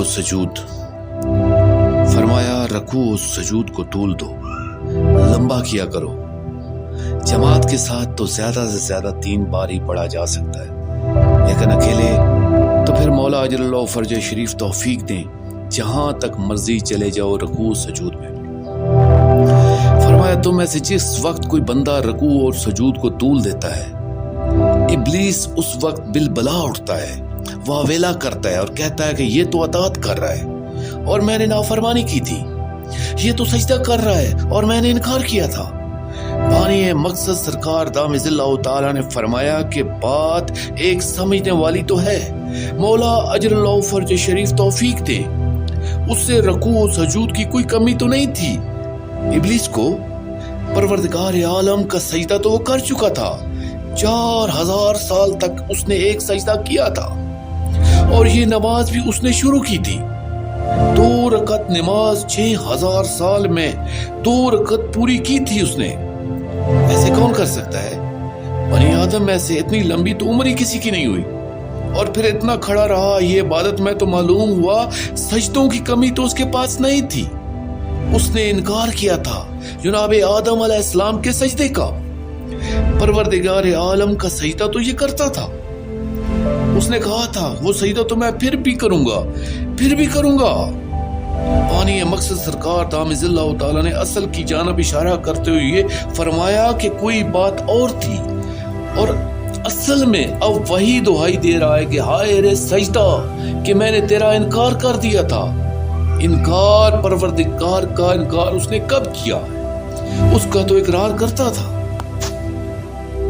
सजूद। फरमाया रकू और सजूद को तूल दो, लंबा किया करो। जमात के साथ तो ज्यादा से ज्यादा 3 बार ही पढ़ा जा सकता है, लेकिन अकेले तो फिर मौला अजरुल्लाह फर्ज शरीफ तौफीक दें, जहां तक मर्जी चले जाओ रकू सजूद में। फरमाया तुम में से जिस वक्त कोई बंदा रकू और सजूद को तूल देता है, इब्लीस उस वक्त बिलबला उठता है, वावेला करता है और कहता है कि ये तो अताअत कर रहा है और मैंने नाफरमानी की थी, ये तो सजदा कर रहा है और मैंने इनकार किया था। बानी मकसद सरकार दामिज़िल्लाहु ताला ने फरमाया कि बात एक समझने वाली तो है, मौला अजरुल्लाह फर्ज शरीफ तौफीक दे, उससे रकू और सजूद की कोई कमी तो नहीं थी। इब्लीस को परवरदिगार आलम का सजदा तो वो कर चुका था, 4000 साल तक उसने एक सजदा किया था और ये नमाज भी उसने शुरू की थी। 2 रकत नमाज 6000 साल में 2 रकत पूरी की थी उसने। ऐसे कौन कर सकता है? बनी आदम में से इतनी लंबी तो उम्र ही किसी की नहीं हुई और फिर इतना खड़ा रहा। ये इबादत में तो मालूम हुआ सजदों की कमी तो उसके पास नहीं थी। उसने इनकार किया था जनाब आदम अलैहिस्सलाम के सजदे का। परवरदिगार आलम का सजदा तो ये करता था, उसने कहा था वो सजदा तो मैं फिर भी करूंगा। पानी मकसद सरकार दामिज़िल्लाहु ताला ने असल की जानब इशारा करते हुए फरमाया कि कोई बात और थी और असल में अब वही दुहाई दे रहा है कि हाय रे सजदा कि मैंने तेरा इनकार कर दिया था। इनकार परवरदिगार का इनकार उसने कब किया? उसका तो इकरार करता था।